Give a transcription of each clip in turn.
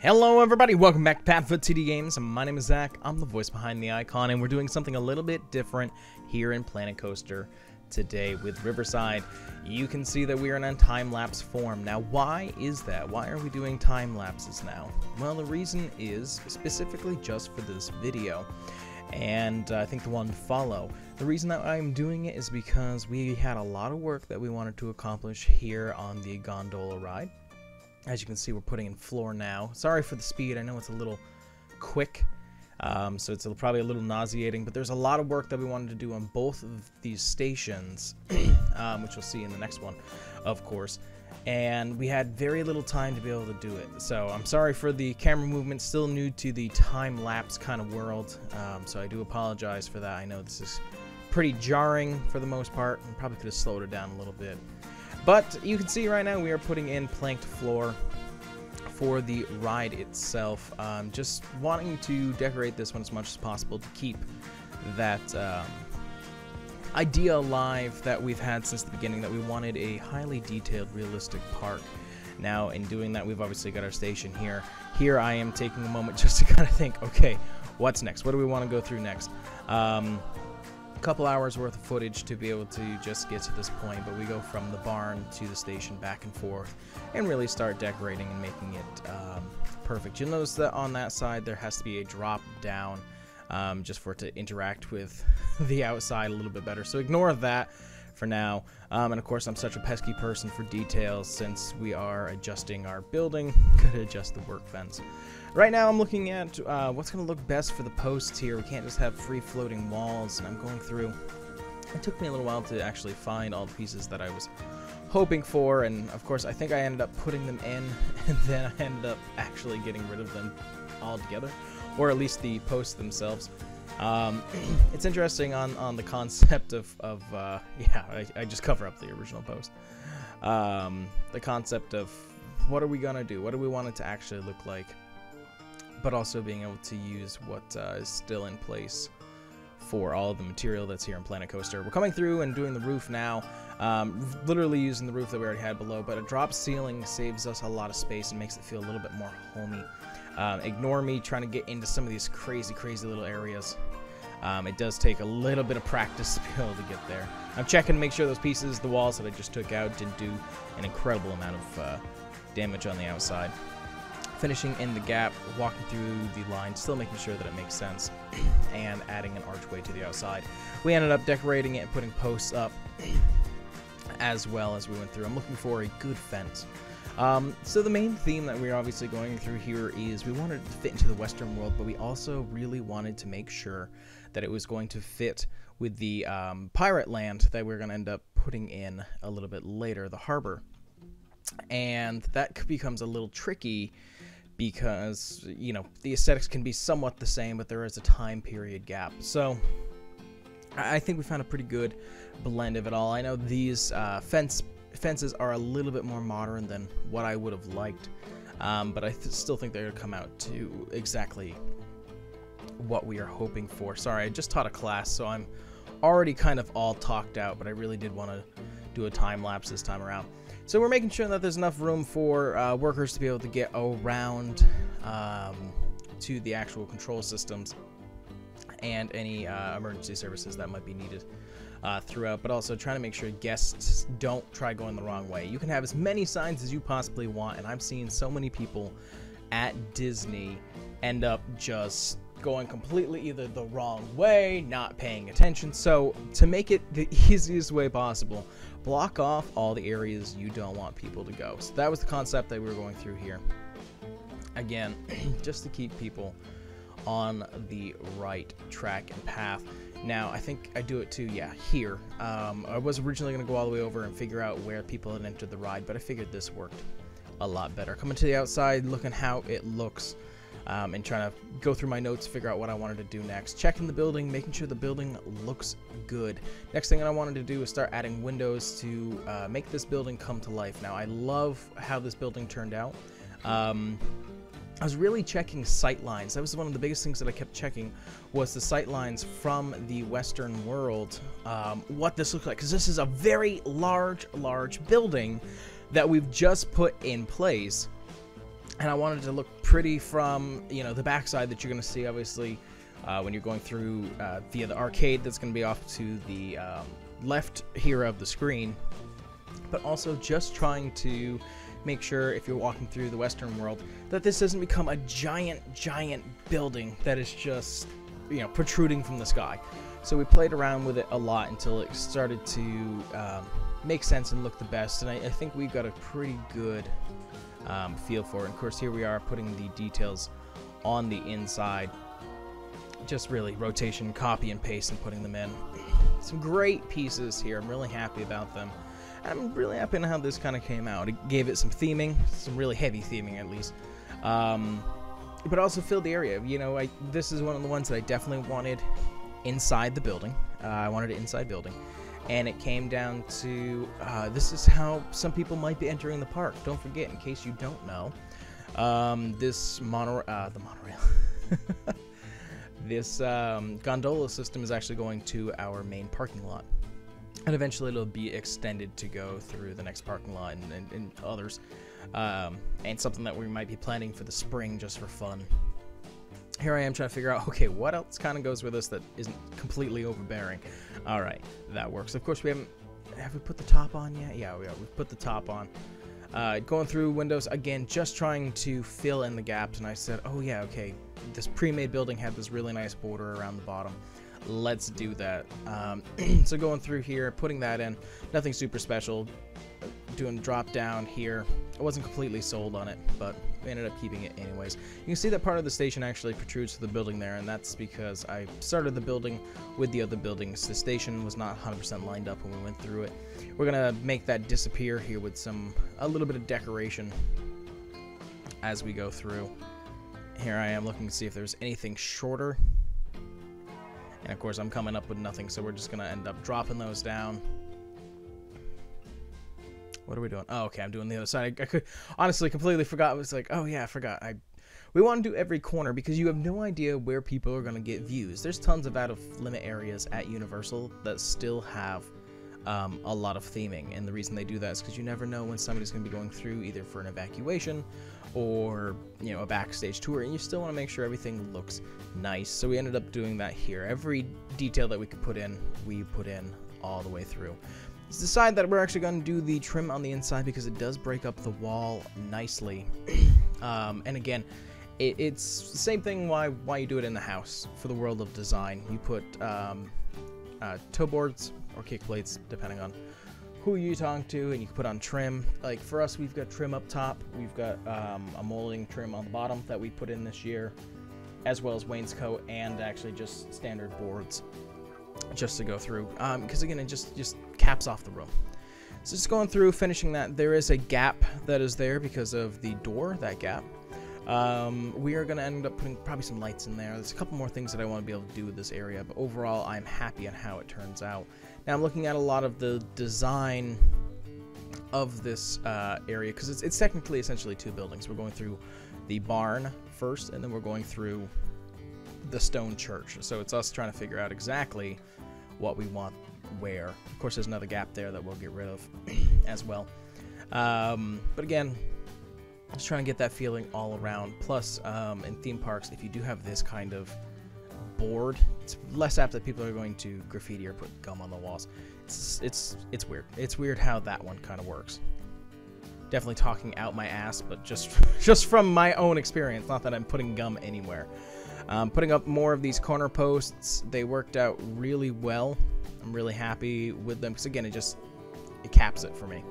Hello everybody, welcome back to PadFootTD Games. My name is Zach, I'm the voice behind the icon, and we're doing something a little bit different here in Planet Coaster today with Riverside. You can see that we are in a time-lapse form. Now why is that? Why are we doing time-lapses now? Well, the reason is specifically just for this video, and I think the one to follow. The reason that I'm doing it is because we had a lot of work that we wanted to accomplish here on the gondola ride. As you can see, we're putting in floor now. Sorry for the speed. I know it's a little quick, so it's probably a little nauseating, but there's a lot of work that we wanted to do on both of these stations, which you'll see in the next one, of course. And we had very little time to be able to do it. So I'm sorry for the camera movement, still new to the time-lapse kind of world, so I do apologize for that. I know this is pretty jarring for the most part, and probably could have slowed it down a little bit. But you can see right now we are putting in planked floor for the ride itself. Just wanting to decorate this one as much as possible to keep that idea alive that we've had since the beginning, that we wanted a highly detailed, realistic park. Now, in doing that, we've obviously got our station here. Here I am taking a moment just to kind of think, okay, what's next? What do we want to go through next? Couple hours worth of footage to be able to just get to this point, but we go from the barn to the station back and forth and really start decorating and making it perfect. You'll notice that on that side there has to be a drop down just for it to interact with the outside a little bit better, so ignore that for now. And of course, I'm such a pesky person for details. Since we are adjusting our building, gotta adjust the work fence. Right now I'm looking at what's going to look best for the posts here. We can't just have free floating walls, and I'm going through. It took me a little while to actually find all the pieces that I was hoping for, and of course I think I ended up putting them in, and then I ended up actually getting rid of them altogether, or at least the posts themselves. It's interesting on the concept of yeah, I just cover up the original post. The concept of what are we going to do? What do we want it to actually look like? But also being able to use what is still in place for all of the material that's here in Planet Coaster. We're coming through and doing the roof now, literally using the roof that we already had below, but a drop ceiling saves us a lot of space and makes it feel a little bit more homey. Ignore me trying to get into some of these crazy little areas. It does take a little bit of practice to be able to get there. I'm checking to make sure those pieces, the walls that I just took out, didn't do an incredible amount of damage on the outside. Finishing in the gap, walking through the line, still making sure that it makes sense, and adding an archway to the outside. We ended up decorating it and putting posts up as well as we went through. I'm looking for a good fence. So the main theme that we're obviously going through here is we wanted it to fit into the Western world, but we also really wanted to make sure that it was going to fit with the pirate land that we're going to end up putting in a little bit later, the harbor. And that becomes a little tricky because, you know, the aesthetics can be somewhat the same, but there is a time period gap. So I think we found a pretty good blend of it all. I know these fences are a little bit more modern than what I would have liked, but I still think they're going to come out to exactly what we are hoping for. Sorry, I just taught a class, so I'm already kind of all talked out, but I really did want to do a time lapse this time around. So we're making sure that there's enough room for workers to be able to get around to the actual control systems and any emergency services that might be needed throughout, but also trying to make sure guests don't try going the wrong way. You can have as many signs as you possibly want, and I've seen so many people at Disney end up just going completely either the wrong way, not paying attention. So to make it the easiest way possible, block off all the areas you don't want people to go. So that was the concept that we were going through here. Again, just to keep people on the right track and path. Now, I think I do it too, yeah, here. I was originally going to go all the way over and figure out where people had entered the ride, but I figured this worked a lot better. Coming to the outside, looking how it looks, and trying to go through my notes, figure out what I wanted to do next. Checking the building, making sure the building looks good. Next thing that I wanted to do is start adding windows to make this building come to life. Now, I love how this building turned out. I was really checking sight lines. That was one of the biggest things that I kept checking, was the sight lines from the Western world, what this looks like, because this is a very large building that we've just put in place. And I wanted to look pretty from, you know, the backside that you're going to see, obviously, when you're going through via the arcade that's going to be off to the left here of the screen. But also just trying to make sure, if you're walking through the Western world, that this doesn't become a giant building that is just, you know, protruding from the sky. So we played around with it a lot until it started to make sense and look the best. And I think we got a pretty good feel for it. And of course, here we are putting the details on the inside. Just really rotation, copy and paste, and putting them in. Some great pieces here. I'm really happy about them. I'm really happy on how this kind of came out. It gave it some theming, some really heavy theming at least, but also filled the area. You know, this is one of the ones that I definitely wanted inside the building. I wanted it inside building, and it came down to this is how some people might be entering the park. Don't forget, in case you don't know, this the monorail, this gondola system is actually going to our main parking lot. And eventually it'll be extended to go through the next parking lot and others. And something that we might be planning for the spring just for fun. Here I am trying to figure out, okay, what else kind of goes with us that isn't completely overbearing? Alright, that works. Of course, have we put the top on yet? Yeah, we've put the top on. Going through windows, again, just trying to fill in the gaps. And I said, oh yeah, okay, this pre-made building had this really nice border around the bottom. Let's do that. So going through here, putting that in, nothing super special. Doing drop down here. I wasn't completely sold on it, but we ended up keeping it anyways. You can see that part of the station actually protrudes to the building there, and that's because I started the building with the other buildings. The station was not 100% lined up when we went through it. We're gonna make that disappear here with a little bit of decoration as we go through. Here I am looking to see if there's anything shorter. And of course, I'm coming up with nothing, so we're just going to end up dropping those down. What are we doing? Oh, okay, I'm doing the other side. I could honestly completely forgot. I was like, oh yeah, I forgot. We want to do every corner because you have no idea where people are going to get views. There's tons of out-of-limit areas at Universal that still have a lot of theming. And the reason they do that is because you never know when somebody's going to be going through either for an evacuation or, you know, a backstage tour, and you still want to make sure everything looks nice. So we ended up doing that here. Every detail that we could put in, we put in all the way through. Let's decide that we're actually going to do the trim on the inside because it does break up the wall nicely. And again, it's the same thing why you do it in the house for the world of design. You put toe boards or kick plates, depending on who you talk to, and you can put on trim. Like for us, we've got trim up top, we've got a molding trim on the bottom that we put in this year, as well as wainscot and actually just standard boards just to go through, because again, it just caps off the room. So just going through, finishing that. There is a gap that is there because of the door, that gap. We are going to end up putting probably some lights in there. There's a couple more things that I want to be able to do with this area, but overall I'm happy on how it turns out. Now I'm looking at a lot of the design of this area because it's technically essentially two buildings. We're going through the barn first, and then we're going through the stone church. So it's us trying to figure out exactly what we want where. Of course, there's another gap there that we'll get rid of as well. But again, just trying to get that feeling all around. Plus, in theme parks, if you do have this kind of board, it's less apt that people are going to graffiti or put gum on the walls. It's weird. It's weird how that one kind of works. Definitely talking out my ass, but just from my own experience. Not that I'm putting gum anywhere. Putting up more of these corner posts. They worked out really well. I'm really happy with them because again, it caps it for me.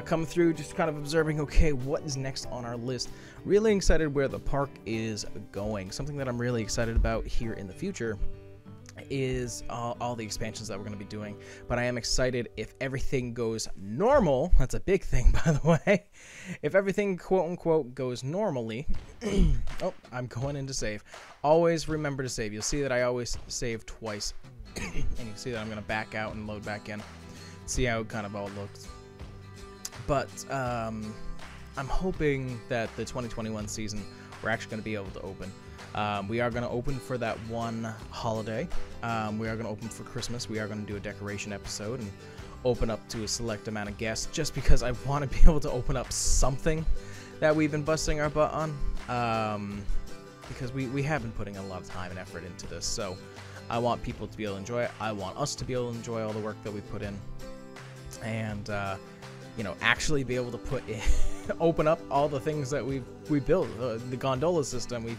Come through, just kind of observing, okay, what is next on our list? Really excited where the park is going. Something that I'm really excited about here in the future is all the expansions that we're going to be doing. But I am excited if everything goes normal. That's a big thing, by the way. If everything, quote-unquote, goes normally. Oh, I'm going in to save. Always remember to save. You'll see that I always save twice. And you see that I'm going to back out and load back in. See how it kind of all looks. But I'm hoping that the 2021 season we're actually going to be able to open. We are going to open for that one holiday. We are going to open for Christmas. We are going to do a decoration episode and open up to a select amount of guests just because I want to be able to open up something that we've been busting our butt on, because we have been putting a lot of time and effort into this. So I want people to be able to enjoy it. I want us to be able to enjoy all the work that we put in, and you know, actually be able to put in, open up all the things that we built. The Gondola System,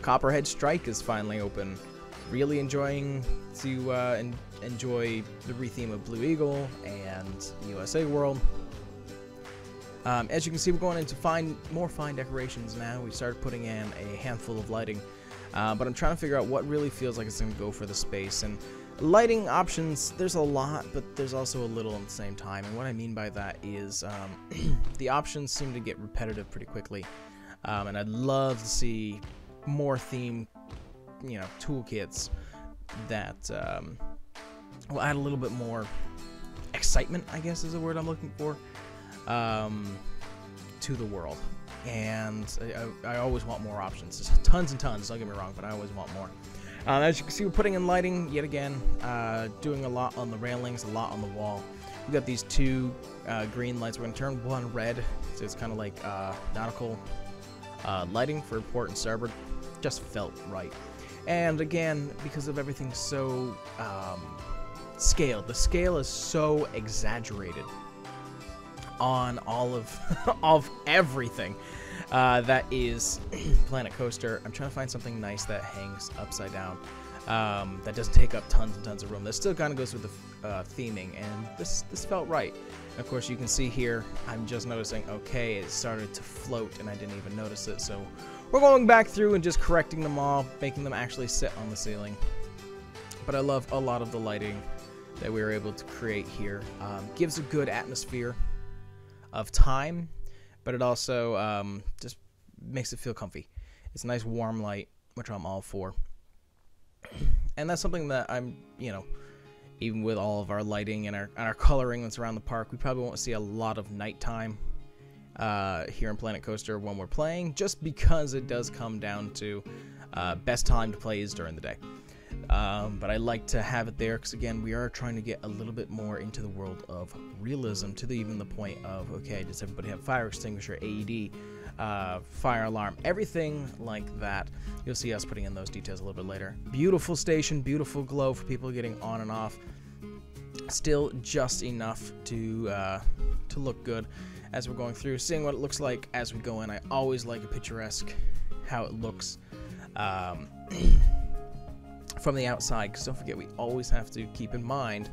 Copperhead Strike is finally open. Really enjoying to enjoy the retheme of Blue Eagle and USA World. As you can see, we're going into more fine decorations now. We started putting in a handful of lighting, but I'm trying to figure out what really feels like it's going to go for the space. And lighting options, there's a lot, but there's also a little at the same time. And what I mean by that is the options seem to get repetitive pretty quickly, and I'd love to see more theme, you know, toolkits that will add a little bit more excitement, I guess is the word I'm looking for, to the world. And I always want more options. There's tons and tons, don't get me wrong, but I always want more. As you can see, we're putting in lighting yet again, doing a lot on the railings, a lot on the wall. We've got these two green lights. We're going to turn one red, so it's kind of like nautical lighting for port and starboard. Just felt right. And again, because of everything so scaled, the scale is so exaggerated on all of everything that is Planet Coaster. I'm trying to find something nice that hangs upside down, that doesn't take up tons and tons of room. That still kind of goes with the theming, and this felt right. And of course, you can see here, I'm just noticing, okay, it started to float, and I didn't even notice it. So we're going back through and just correcting them all, making them actually sit on the ceiling. But I love a lot of the lighting that we were able to create here. Gives a good atmosphere of time, but it also just makes it feel comfy. It's a nice warm light, which I'm all for. And that's something that I'm, you know, even with all of our lighting and our coloring that's around the park, we probably won't see a lot of nighttime here in Planet Coaster when we're playing, just because it does come down to best time to play is during the day. But I like to have it there because, again, we are trying to get a little bit more into the world of realism, to even the point of, okay, does everybody have fire extinguisher, AED, fire alarm, everything like that. You'll see us putting in those details a little bit later. Beautiful station, beautiful glow for people getting on and off. Still just enough to look good as we're going through, seeing what it looks like as we go in. I always like a picturesque how it looks from the outside, because don't forget, we always have to keep in mind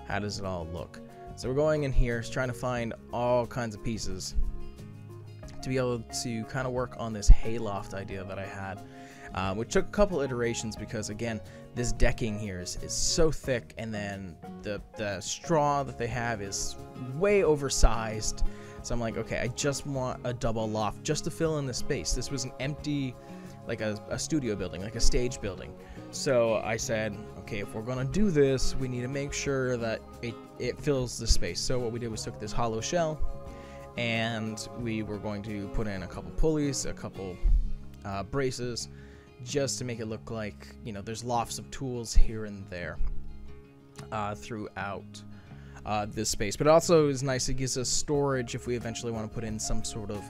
how does it all look. So we're going in here trying to find all kinds of pieces to be able to kind of work on this hayloft idea that I had, which took a couple iterations because, again, this decking here is so thick, and then the straw that they have is way oversized. So I'm like, okay, I just want a double loft just to fill in the space. This was an empty, like a studio building, like a stage building. So I said, okay, if we're gonna do this, we need to make sure that it fills the space. So what we did was took this hollow shell, and we were going to put in a couple pulleys, a couple braces, just to make it look like, you know, there's lofts of tools here and there throughout this space. But it also is nice, it gives us storage if we eventually want to put in some sort of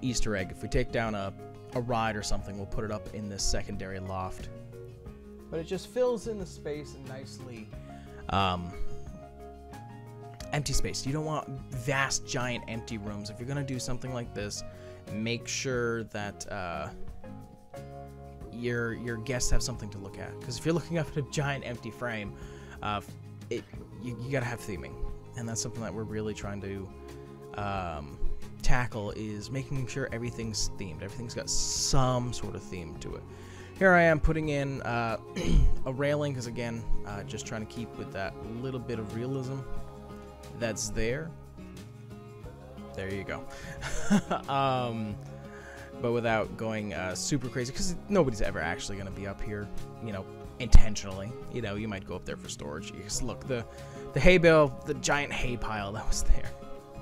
Easter egg. If we take down a ride or something, we'll put it up in this secondary loft. But it just fills in the space and nicely empty space. You don't want vast, giant, empty rooms. If you're going to do something like this, make sure that your guests have something to look at. Because if you're looking up at a giant, empty frame, you got to have theming. And that's something that we're really trying to tackle, is making sure everything's themed. Everything's got some sort of theme to it. Here I am putting in a railing, because, again, just trying to keep with that little bit of realism that's there. There you go. But without going super crazy, because nobody's ever actually going to be up here, you know, intentionally. You know, you might go up there for storage. You just look, the hay bale, the giant hay pile that was there,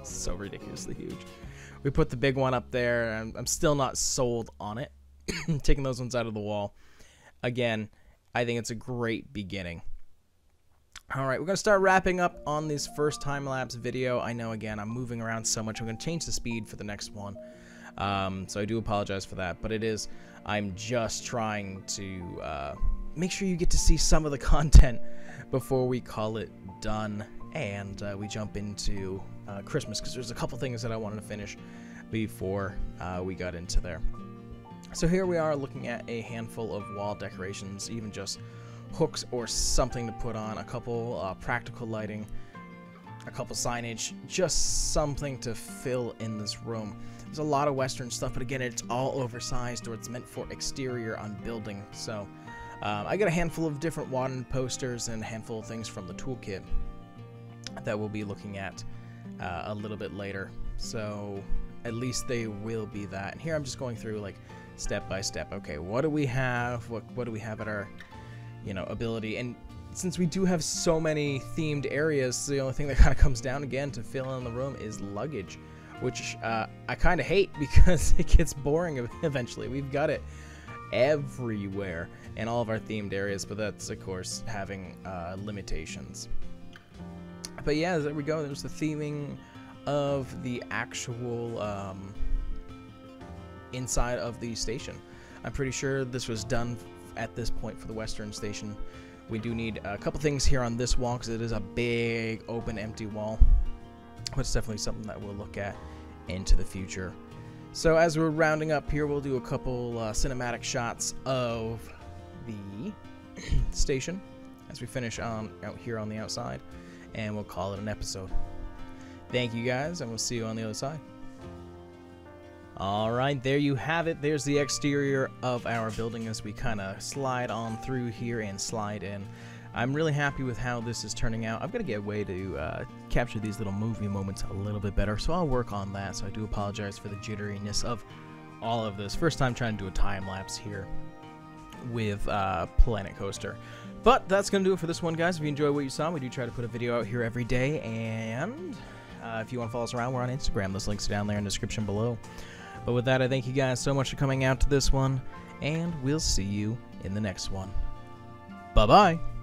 so ridiculously huge. We put the big one up there, and I'm still not sold on it. Taking those ones out of the wall. Again, I think it's a great beginning. Alright, we're going to start wrapping up on this first time-lapse video. I know, again, I'm moving around so much. I'm going to change the speed for the next one. So I do apologize for that, but I'm just trying to make sure you get to see some of the content before we call it done and we jump into Christmas, because there's a couple things that I wanted to finish before we got into there. So here we are looking at a handful of wall decorations, even just hooks or something to put on, a couple practical lighting, a couple signage, just something to fill in this room. There's a lot of Western stuff, but again, it's all oversized, or it's meant for exterior on building. So I got a handful of different wooden posters and a handful of things from the toolkit that we'll be looking at a little bit later. So at least they will be that. And here I'm just going through like step by step. Okay, what do we have? What do we have at our, ability? And since we do have so many themed areas, the only thing that kind of comes down again to fill in the room is luggage, which I kind of hate because it gets boring eventually. We've got it everywhere in all of our themed areas, but that's of course having limitations. But yeah, there we go. There's the theming of the actual inside of the station. I'm pretty sure this was done at this point for the Western Station. We do need a couple things here on this wall because it is a big open empty wall, but it's definitely something that we'll look at into the future. So as we're rounding up here, we'll do a couple cinematic shots of the station as we finish out here on the outside, and we'll call it an episode. Thank you guys, and we'll see you on the other side. Alright, there you have it. There's the exterior of our building as we kind of slide on through here and slide in. I'm really happy with how this is turning out. I've got to get a way to capture these little movie moments a little bit better, so I'll work on that. So I do apologize for the jitteriness of all of this. First time trying to do a time-lapse here with Planet Coaster. But that's going to do it for this one, guys. If you enjoy what you saw, we do try to put a video out here every day. And if you want to follow us around, we're on Instagram. Those links are down there in the description below. But with that, I thank you guys so much for coming out to this one, and we'll see you in the next one. Bye-bye!